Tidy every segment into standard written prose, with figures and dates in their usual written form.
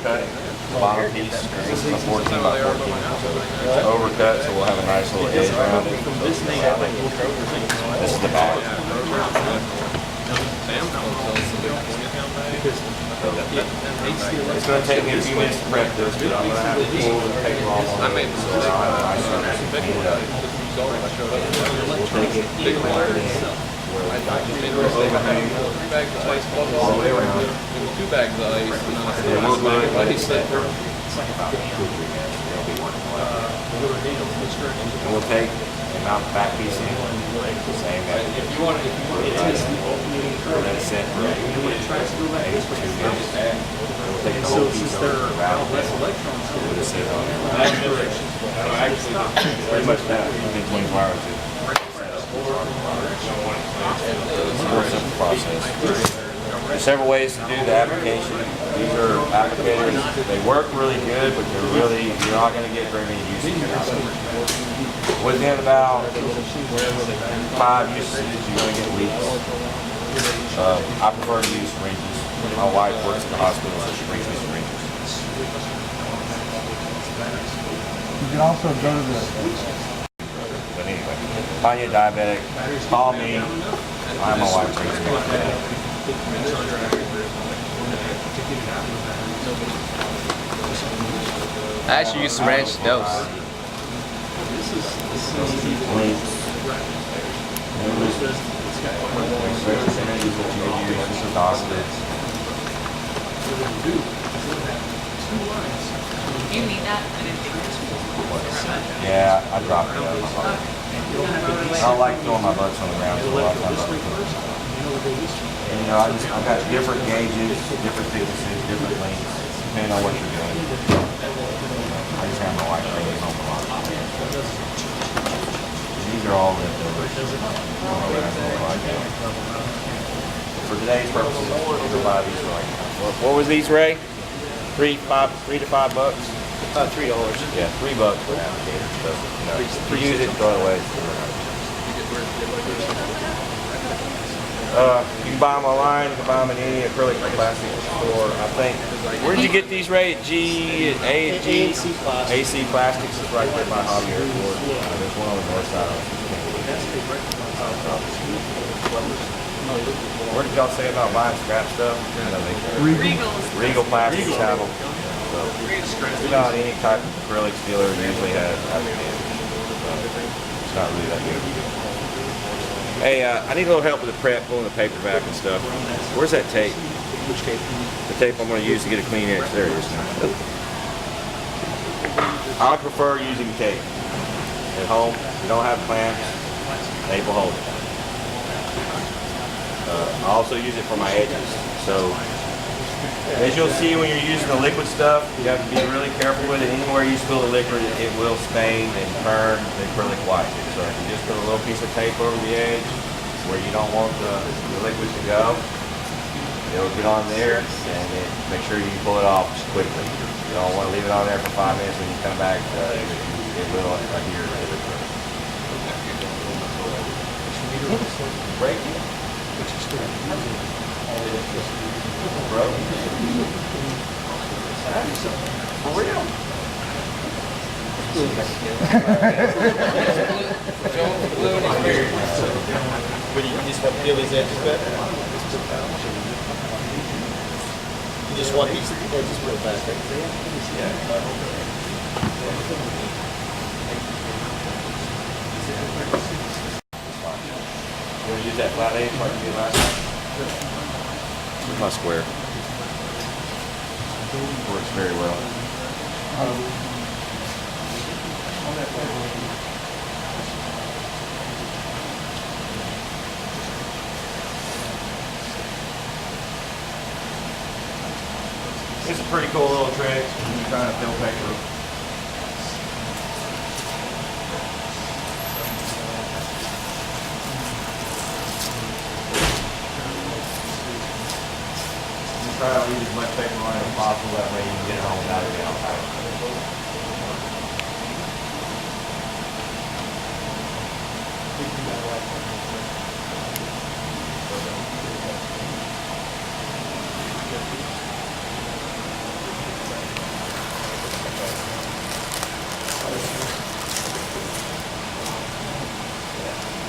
overcut the bottom piece. This is a 14 by 14. So it's overcut, so we'll have a nice little edge around it. This is the back. It's going to take me a few minutes to prep this, but I'm going to have to pull the paper off on it. So I'll have a nice surface to clean it up. We'll take it all the way around. Two bags of ice. And we'll do it like it's set. And we'll take the amount of back piece in, the same as if you want to, let it set for maybe 2 minutes. We'll take the whole piece over the valve. We'll just sit on there. Pretty much that within 24 hours. It's a real simple process. There's several ways to do the application. These are applicators. They work really good, but you're not going to get very many uses out of them. Within about 5 uses, you're going to get leaks. I prefer to use syringes. My wife works at the hospital, so she brings me syringes. You can also go to the... But anyway, find you a diabetic, call me. My wife brings me diabetic. I actually use syringe dose. Do you need that? Yeah, I dropped it out. I don't like throwing my butts on the ground, so a lot of times and you know, I've got different gauges, different thicknesses, different lengths, depending on what you're doing. I just have my wife bring these home a lot. These are all leftovers. For today's purposes, we'll buy these right now. What was these, Ray? $3 to $5 bucks? $3. Yeah, $3 for an applicator. So, you know, if you use it, throw it away. You can buy them online. You can buy them in any acrylic or plastic store. I think. Where did you get these, Ray? AC Plastics is right there by Hobby Airport. There's one on the north side. What did y'all say about buying scrap stuff? Regal Plastics have them. So, about any type of acrylic dealer usually has applicators. It's not really that good. Hey, I need a little help with the prep, pulling the paper back and stuff. Where's that tape? Which tape? The tape I'm going to use to get a clean edge. There it is now. I prefer using tape. At home, if you don't have clamps, tape will hold it. I also use it for my edges. So, as you'll see when you're using the liquid stuff, you have to be really careful with it. Anywhere you spill the liquid, it will stain and burn the acrylic white. So if you just put a little piece of tape over the edge where you don't want the liquid to go, it'll get on there, and then make sure you pull it off just quickly. You don't want to leave it on there for 5 minutes. When you come back, it will adhere to the acrylic. Break it. Bro. For real? But you just want to peel these edges back? You just want these edges peeled back? You want to use that flat edge like you did last time? Here's my square. Works very well. It's a pretty cool little trick when you're trying to fill paper. Try to leave as much paper on it as possible, that way you can get it home without it being all tight.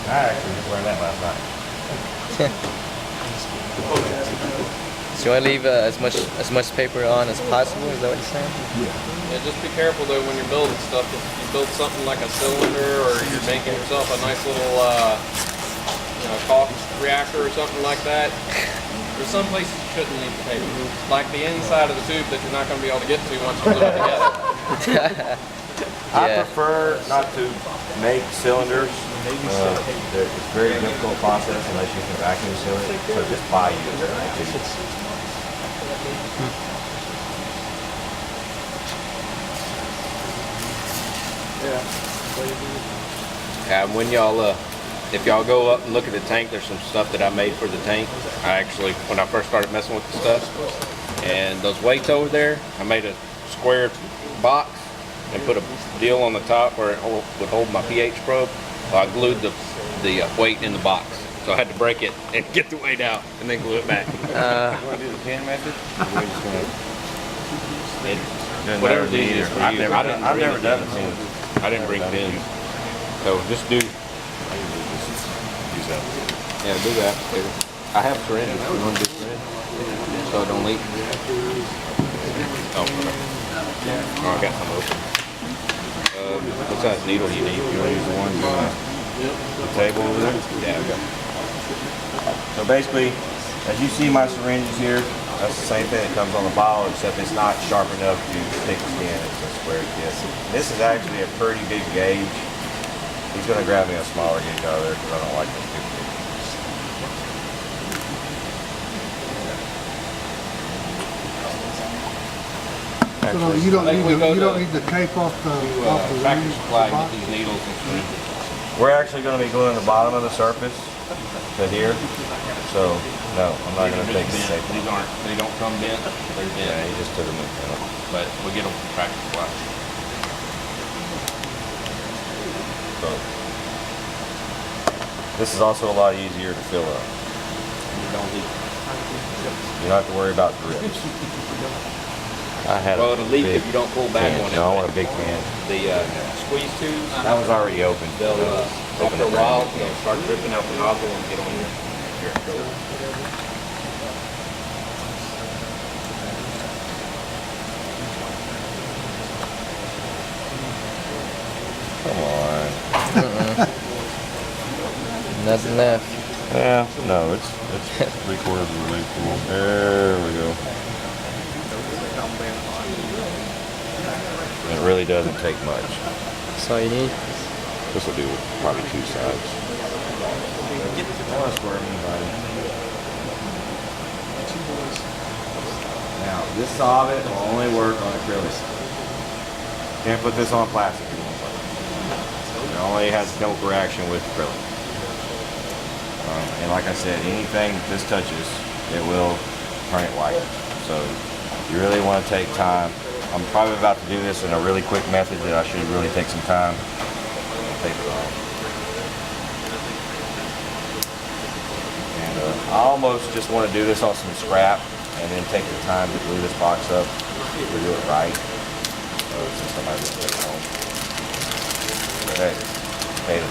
I actually just learned that last night. So you want to leave as much paper on as possible? Is that what you're saying? Yeah, just be careful though when you're building stuff. If you build something like a cylinder, or you're making yourself a nice little, coffee reactor or something like that, there's some places you shouldn't leave the paper. Like the inside of the tube that you're not going to be able to get to once you glue it together. I prefer not to make cylinders. It's a very difficult process unless you can vacuum seal it. So just buy you When y'all, if y'all go up and look at the tank, there's some stuff that I made for the tank. I actually, when I first started messing with the stuff, and those weights over there, I made a square box and put a deal on the top where it would hold my pH probe. So I glued the weight in the box. So I had to break it and get the weight out and then glue it back. You want to do the pin method? Or we're just gonna, Whatever's easiest for you. I've never done the pins. I didn't bring pins. So just do. Use that. Yeah, do that. I have syringes. You want to do syringes? So it don't leak. Oh, okay. Oh, I got some open. What size needle do you need? You want to use the ones on the table over there? Yeah, okay. So basically, as you see my syringes here, that's the same thing that comes on the bottle, except it's not sharp enough to stick the skin. It's a square tip. This is actually a pretty big gauge. He's going to grab me a smaller gauge out of there because I don't like those too big. So you don't need the cape off the Tractor reef Supply box? with these needles and syringes. We're actually going to be gluing the bottom of the surface to here. So, no, I'm not going to take this tape. They don't come bent. They're Yeah, bent. he just took them in. But we get them from Tractor Supply. So, this is also a lot easier to fill up. You don't leak. You don't have to worry about drips. I had Well, a it'll leak big if you don't pull back can. on it. No, I want a big can. The squeeze tubes, That was already open. they'll, Open after a it while, right. they'll start dripping out the nozzle and get on your coat. Come on. Nothing left. Yeah, no, it's 3/4 of the way full. There we go. It really doesn't take much. That's all you need. This will do probably 2 sides. I want to squirt anybody. Now, this solvent will only work on acrylic. Can't put this on plastic. It only has chemical reaction with acrylic. And like I said, anything that this touches, it will turn it white. So you really want to take time. I'm probably about to do this in a really quick method that I should really take some time. I'll take it off. And I almost just want to do this on some scrap and then take the time to glue this box up to do it right. Since somebody just took it home. But hey, paid $1.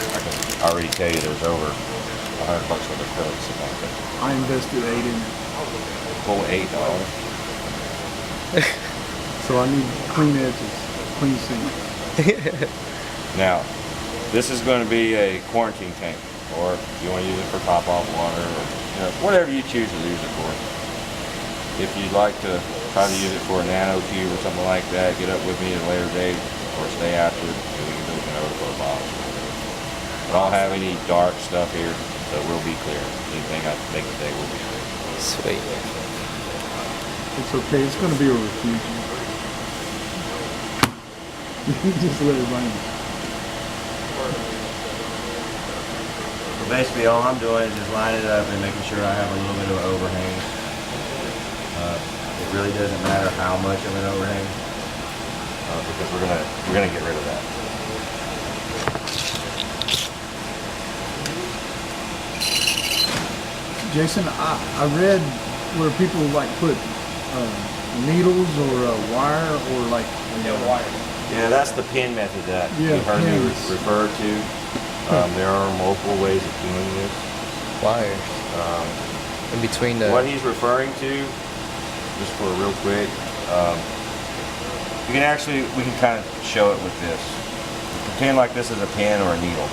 I can already tell you there's over $100 worth of acrylic sitting on it. I invested 8 in it. Full $8. So I need clean edges, clean sink. Now, this is going to be a quarantine tank, or you want to use it for top-off water, or whatever you choose to use it for. If you'd like to try to use it for a nano tube or something like that, get up with me at a later date, or stay after, and we can do another for a bottle. I don't have any dark stuff here, so we'll be clear. Anything I make today will be clear. Sweet. It's okay. It's going to be a refuge. Just let it rain. So basically, all I'm doing is just lining it up and making sure I have a little bit of an overhang. It really doesn't matter how much of an overhang, because we're gonna get rid of that. Jason, I read where people like put needles or wire or like Yeah, wire. Yeah, that's the pin method that Yeah, you heard me pins. refer to. There are multiple ways of doing this. Wires. In between the. What he's referring to, just for real quick, you can actually, we can kind of show it with this. Pretend like this is a pen or a needle.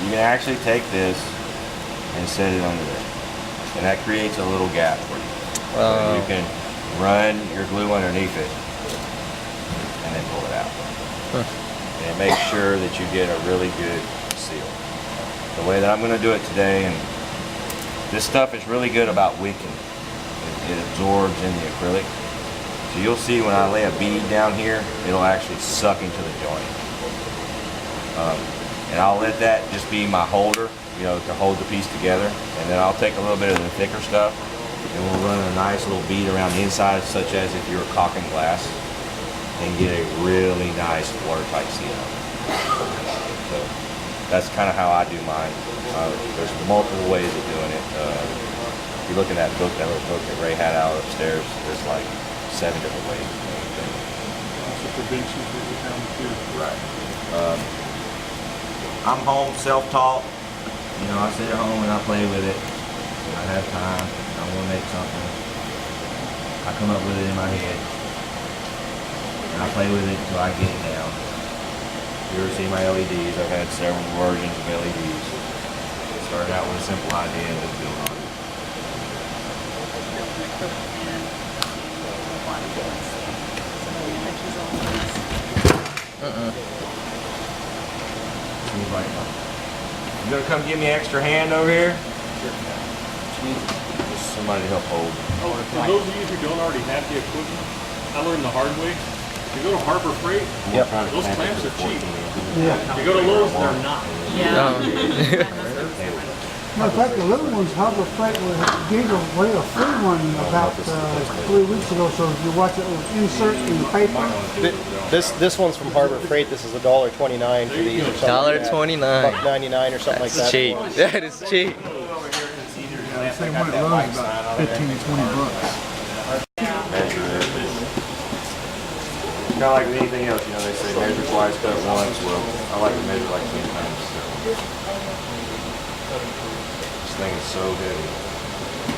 You can actually take this and set it under there. And that creates a little gap for you. So you can run your glue underneath it and then pull it out. And it makes sure that you get a really good seal. The way that I'm going to do it today, and this stuff is really good about wicking. It absorbs in the acrylic. So you'll see when I lay a bead down here, it'll actually suck into the joint. And I'll let that just be my holder, you know, to hold the piece together. And then I'll take a little bit of the thicker stuff and we'll run a nice little bead around the inside, such as if you were caulking glass, and get a really nice watertight seal. So that's kind of how I do mine. There's multiple ways of doing it. If you look at that book that Ray had out upstairs, there's like 7 different ways of doing it. So for benches, we found too. Right. I'm home, self-taught. You know, I sit at home and I play with it. When I have time, I want to make something. I come up with it in my head. And I play with it until I get it down. You ever see my LEDs? I've had several versions of LEDs. Started out with a simple idea and just built on it. Seems like, you gonna come give me an extra hand over here? Just somebody to help hold. Oh, for those of you who don't already have the equipment, I learned the hard way. You go to Harbor Freight, Yep. those clamps are cheap. Yeah. You go to Lowe's, they're not. Yeah. Matter of fact, the little ones, Harbor Freight gave away a free one about 3 weeks ago. So if you watch it, insert in the paper. This one's from Harbor Freight. This is $1.29 for these or something. $1.29. $1.99 or something like That's that. cheap. That is cheap. They say one at Lowe's about 15 to 20 bucks. Kind of like with anything else, you know, they say measure twice, cut once. Well, I like to measure like 10 times. This thing is so heavy.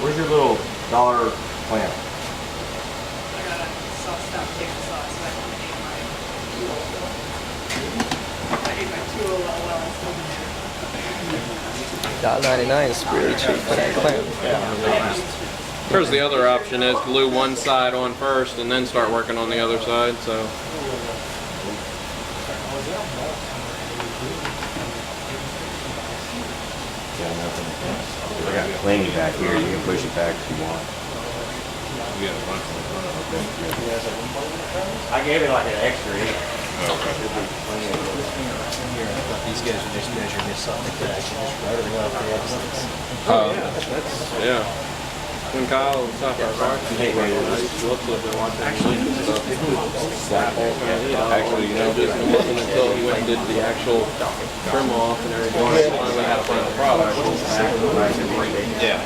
Where's your little dollar clamp? I got a sauce stop cake sauce, so I want to eat my. I ate my 2 a little while I was still in there. $1.99 is really cheap for that clamp. Of course, the other option is glue one side on first and then start working on the other side. So I got plenty back here. You can push it back if you want. I gave it like an extra. These guys are just measuring this up like that. You just write it off. oh, that's yeah. When Kyle was off our car, Hey, wait, actually, you know, just wasn't until he went and did the actual trim off and everything. Finally had a final product. Yeah.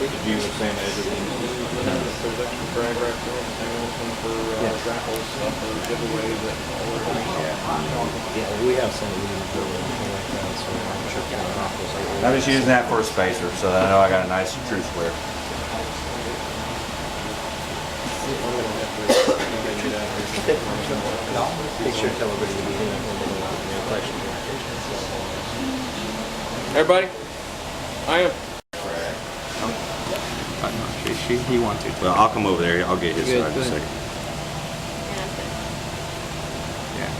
We could use the same measurements. There's extra drag rack for it, same one for raffle stuff or giveaways that Yeah, we have some of these like that, so I'm sure I'm just using that for a spacer so that I know I got a nice true square. make sure to tell everybody to be in question. Everybody? I am. He wants to. Well, I'll come over there. I'll get his Good, side in a good. second. Yeah.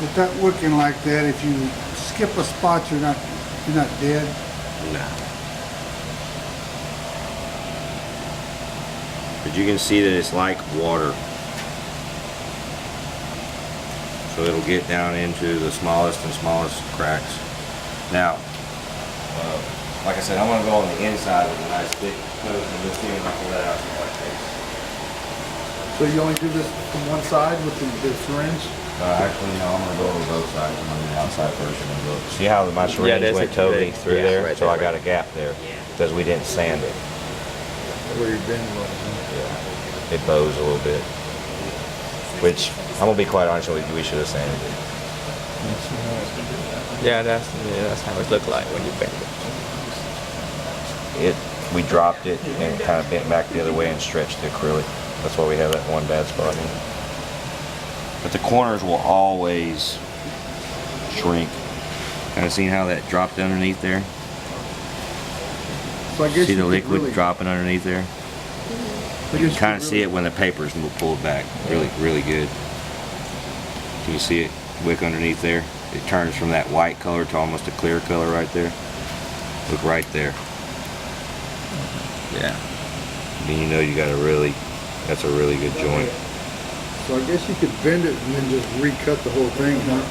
With that working like that, if you skip a spot, you're not dead. Nah. But you can see that it's like water. So it'll get down into the smallest and smallest cracks. Now, like I said, I'm going to go on the inside with a nice thick coat and you'll see when I pull that out like this. So you only do this from one side with the syringe? Actually, no, I'm gonna go over both sides. I'm gonna do the outside first and then go. See how my syringe there's went a- totally through yeah, there? right So there, I got a gap there because we didn't sand it. Where your bend was? It bows a little bit. Which, I'm gonna be quite honest with you, we should have sanded it. Yeah, that's how it looked like when you bend it. We dropped it and it kind of bent back the other way and stretched the acrylic. That's why we have that one bad spot in it. But the corners will always shrink. Kind of seen how that dropped underneath there? So I guess See you the could liquid really- dropping underneath there? I You guess can kind of could see it when the paper's pulled back. Really good. Can you see it wick underneath there? It turns from that white color to almost a clear color right there. Look right there. Yeah. Then you know you got that's a really good joint. So I guess you could bend it and then just recut the whole thing, huh?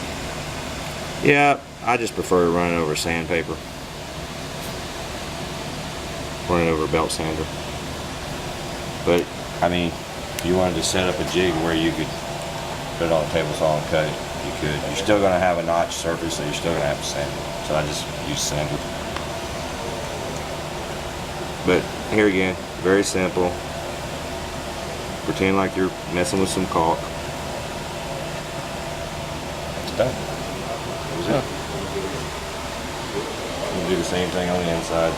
Yeah, I just prefer running over sandpaper. Running over a belt sander. But, I mean, if you wanted to set up a jig where you could put it on a table saw and cut it, you could. You're still going to have a notch surface, so you're still going to have to sand it. So I just use sander. But here again, very simple. Pretend like you're messing with some caulk. It's done. That was it. We'll do the same thing on the inside.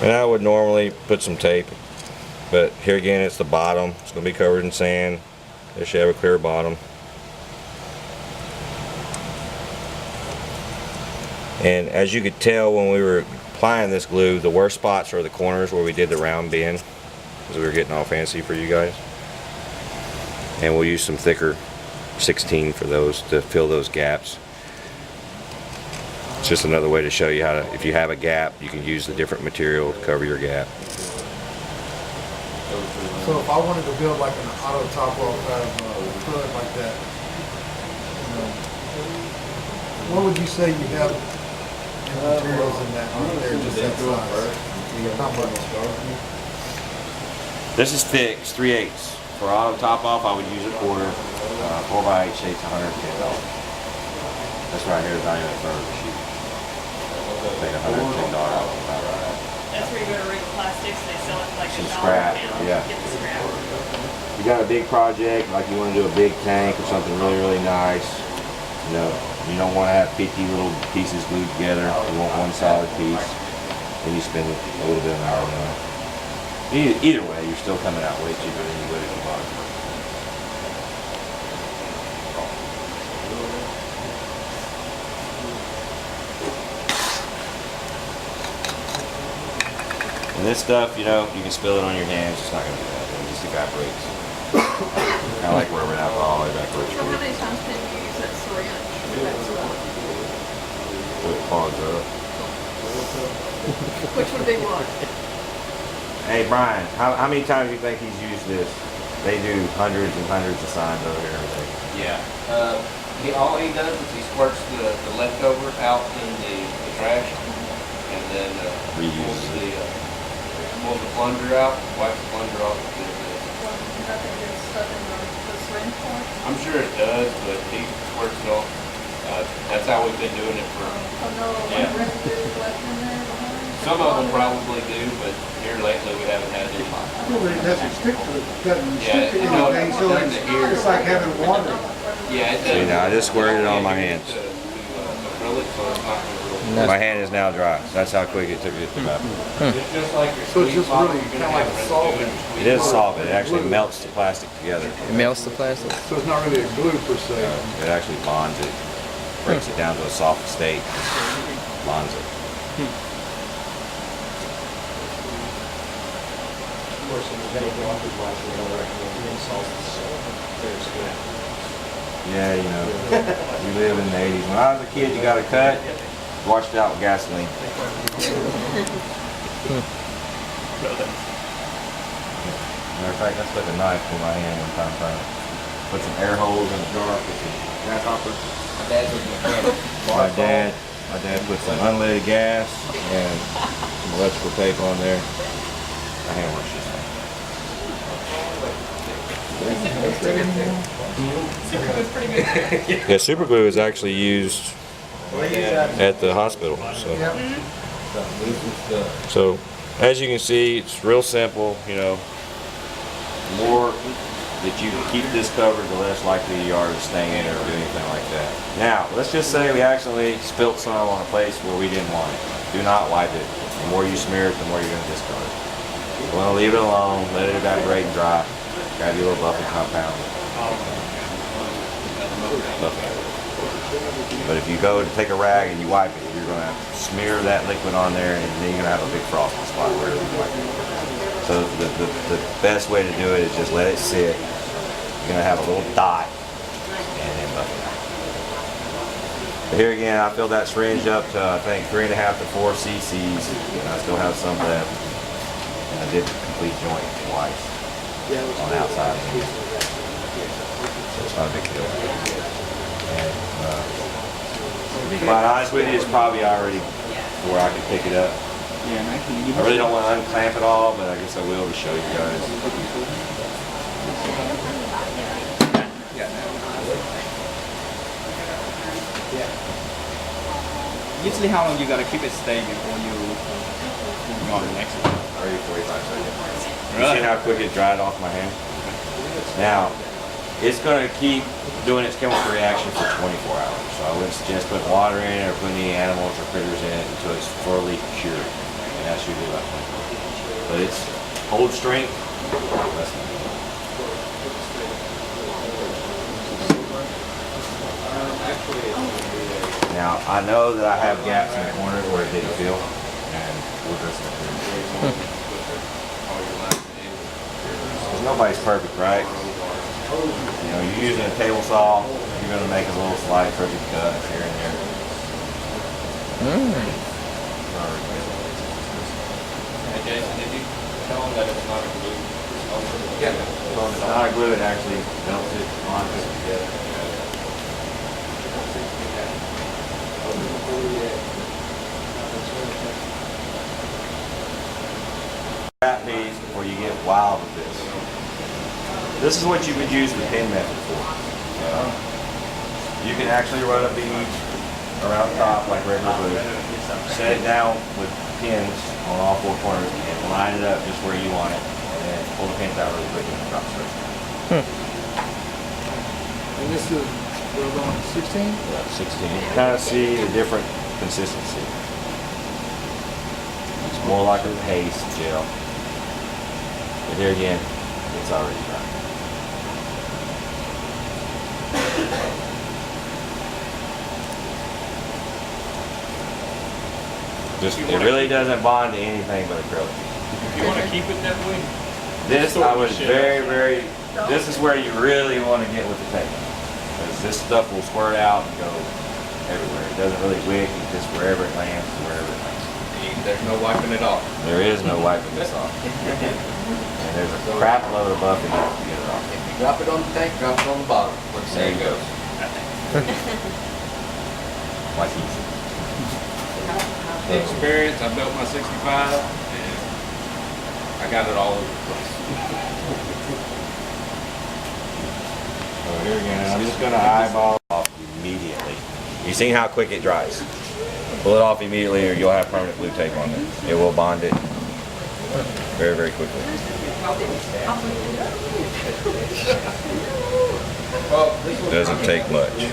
And I would normally put some tape, but here again it's the bottom. It's going to be covered in sand. It should have a clear bottom. And as you could tell when we were applying this glue, the worst spots are the corners where we did the round bend, because we were getting all fancy for you guys. And we'll use some thicker 16 for those to fill those gaps. It's just another way to show you how to, if you have a gap, you can use the different material to cover your gap. So if I wanted to build like an auto top roll out of acrylic like that, you know, what would you say you have in materials in that on there just that size? How much? This is thick, it's 3/8. For auto top off, I would use a quarter. 4x8 shapes $110. This right here is not even a third of the sheet. Take $110 off. That's where you go to Reef Plastics, they sell it for like Some $1 scrap, a pound. yeah. Get the scrap. You got a big project, like you want to do a big tank or something really nice. You know, you don't want to have 50 little pieces glued together. You want one solid piece. Then you spend a little bit of an hour on it. Either way, you're still coming out way cheaper than you would if you bought it. And this stuff, you know, you can spill it on your hands. It's not going to do that. It just evaporates. Kind of like rubbing alcohol, it evaporates. So how many times can you use that syringe with that stuff? It clogs up. Which would be what? Hey Brian, how many times do you think he's used this? They do hundreds and hundreds of signs over here every day. Yeah. All he does is he squirts the leftover out in the trash, and then pulls the plunger out, wipes the plunger off. Nothing gets stuck in the syringe point? I'm sure it does, but he squirts it off. That's how we've been doing it for. Oh no, Yeah. like residue left in there behind? Some of them probably do, but here lately we haven't had any. It doesn't stick to it, doesn't Yeah, stick to no, anything, so it doesn't here. it's like having water. Yeah, it does. See, now I just squirted it on my hands. Acrylic, so it's not gonna really. My hand is now dry. That's how quick it took it to evaporate. It's just like your So it's squeeze just bottle, really you're kind gonna of like have a solvent. It is solvent. It actually melts the plastic together. It melts the plastic. So it's not really a glue per se. It actually bonds it, breaks it down to a soft state, bonds it. Yeah, you know, we live in the 80s. When I was a kid, you got a cut, washed it out with gasoline. Matter of fact, I stuck a knife through my hand one time trying to put some air holes in a jar, put some grasshoppers. My dad's was a mechanic. My dad, My dad put some unleaded gas and some electrical tape on there. I hand wash this thing. Yeah, super glue is actually used at the hospital. So as you can see, it's real simple. You know, the more that you keep this covered, the less likely you are to stain it or do anything like that. Now, let's just say we accidentally spilt some on a place where we didn't want it. Do not wipe it. The more you smear it, the more you're going to discard it. You want to leave it alone, let it evaporate and dry. Got to do a little buffing compound. But if you go to take a rag and you wipe it, you're going to smear that liquid on there, and then you're going to have a big frosting spot wherever you wipe it. So the best way to do it is just let it sit. You're going to have a little dot and then buff it out. But here again, I filled that syringe up to I think 3.5 to 4 cc's, and I still have some left. And I did the complete joint twice on the outside. So it's not a big deal. And, to be honest with you, it's probably already where I can pick it up. I really don't want to unclamp it all, but I guess I will to show you guys. Usually how long you gotta keep it stay before you move on to the next one? 30, 45 seconds. You see how quick it dried off my hand? Now, it's going to keep doing its chemical reaction for 24 hours. So I wouldn't suggest putting water in it or putting any animals or critters in it until it's thoroughly cured. And that's usually about 24 hours. But it's hold strength, less than that. Now, I know that I have gaps in the corners where it didn't fill, and we'll just nobody's perfect, right? You know, you're using a table saw, you're going to make a little slight crooked cut here and there. Hey Jason, did you tell them that it's not a glue? Yeah. Well, it's not a glue, it actually melts it onto it together. Wrap these before you get wild with this. This is what you would use the pin method for. You can actually run a bead around top like regular glue, set it down with pins on all 4 corners and line it up just where you want it, and then pull the pins out really quick and drop straight. And this is, we're going 16? 16. Kind of see the different consistency. It's more like a paste gel. But here again, it's already dry. It really doesn't bond to anything but acrylic. If you want to keep it that way, This I was this is where you really want to get with the tape. Because this stuff will squirt out and go everywhere. It doesn't really wick, it just wherever it lands, wherever it lands. There's no wiping it off. There is no wiping this off. And there's a crap load of buffing to get it off. If you drop it on the tank, drop it on the bottom. Where the There sand you go. goes. Like easy. Experience, I built my 65 and I got it all over the place. So here again, I'm just going to eyeball off immediately. You seen how quick it dries. Pull it off immediately or you'll have permanent glue tape on it. It will bond it very, very quickly. Doesn't take much.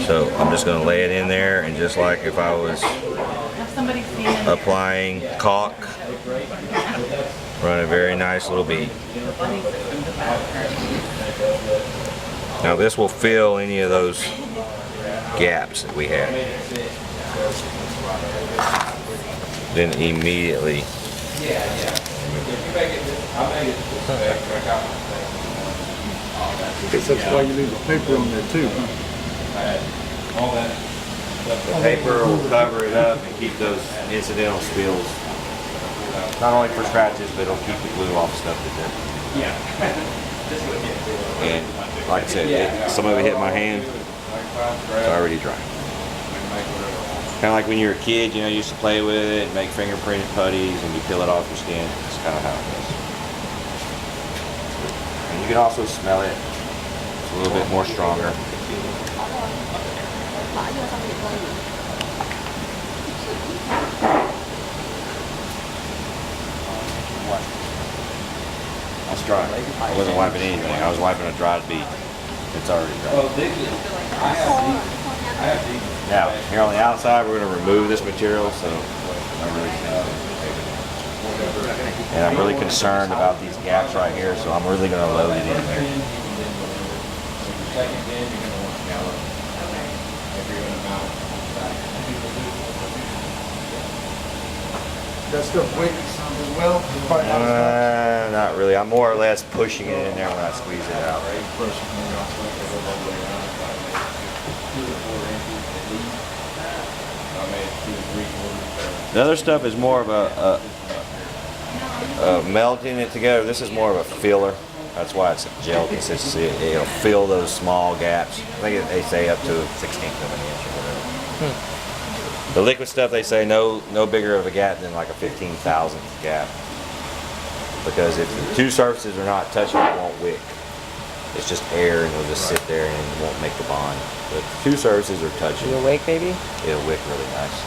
So I'm just going to lay it in there, and just like if I was applying caulk, run a very nice little bead. Now this will fill any of those gaps that we have. Then immediately. I guess that's why you leave the paper on there too, huh? The paper will cover it up and keep those incidental spills. Not only for scratches, but it'll keep the glue off stuff that doesn't. And like I said, some of it hit my hand. It's already dry. Kind of like when you were a kid, you know, you used to play with it and make fingerprinted putties and you peel it off your skin. That's kind of how it is. And you can also smell it. It's a little bit more stronger. That's dry. I wasn't wiping anything. I was wiping a dried bead. It's already dry. Now, here on the outside, we're going to remove this material, so and I'm really concerned about these gaps right here, so I'm really going to load it in there. That stuff weight as well? Probably not as much. Not really. I'm more or less pushing it in there when I squeeze it out. The other stuff is more of a melting it together. This is more of a filler. That's why it's a gel consistency. It'll fill those small gaps. I think they say up to 1/16 of an inch or whatever. The liquid stuff, they say no bigger of a gap than like a 15,000th gap. Because if the two surfaces are not touching, it won't wick. It's just air and it'll just sit there and it won't make the bond. But if the two surfaces are touching, You'll wake, baby? it'll wick really nice.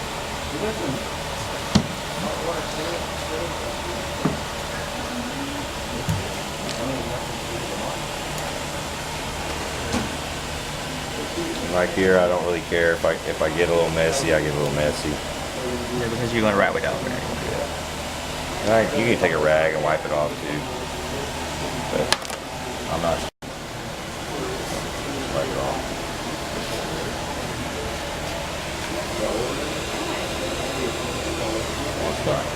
Like here, I don't really care if I get a little messy. I get a little messy. Yeah, because you're going to wrap it out there. Yeah. You can take a rag and wipe it off too. But I'm not. Wipe it off. That's fine.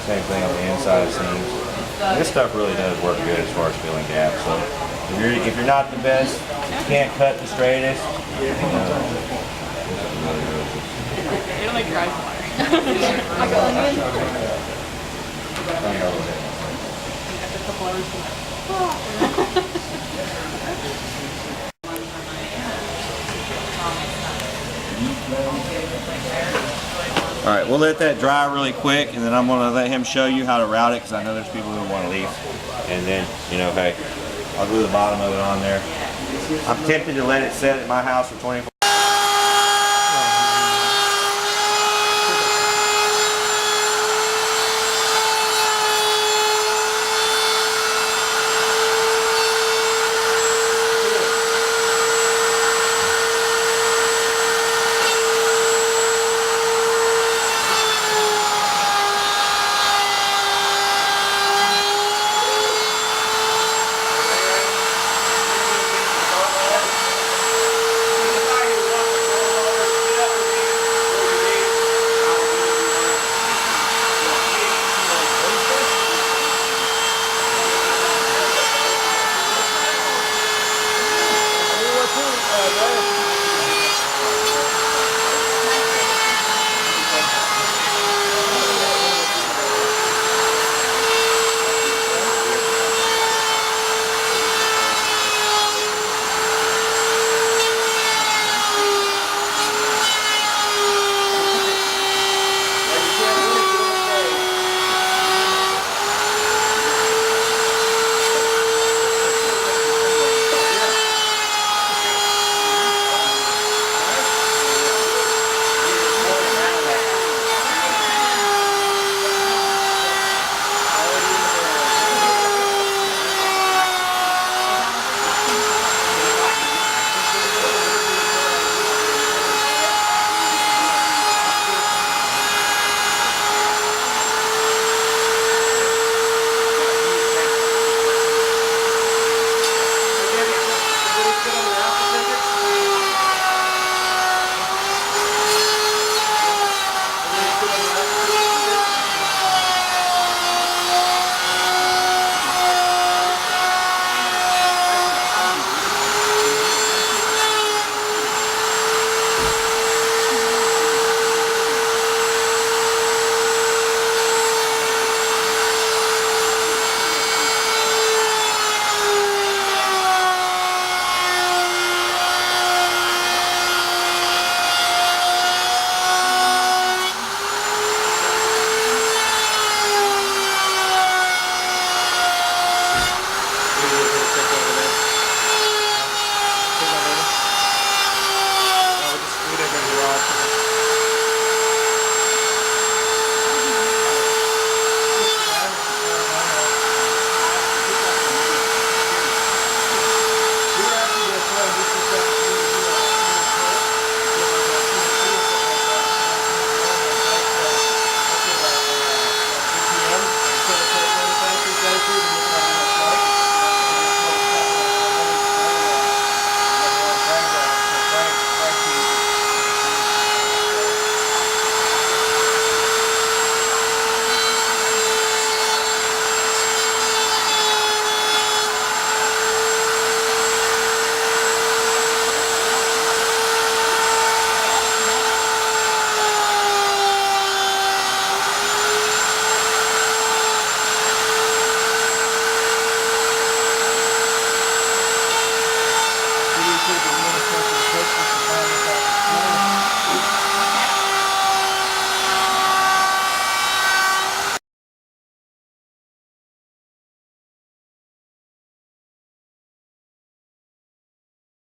Same thing on the inside of seams. This stuff really does work good as far as filling gaps. So if you're not the best, you can't cut the straightest. It only dries water. All right, we'll let that dry really quick, and then I'm going to let him show you how to route it, because I know there's people who want to leave. And then, you know, hey, I'll glue the bottom of it on there. I'm tempted to let it set at my house for 24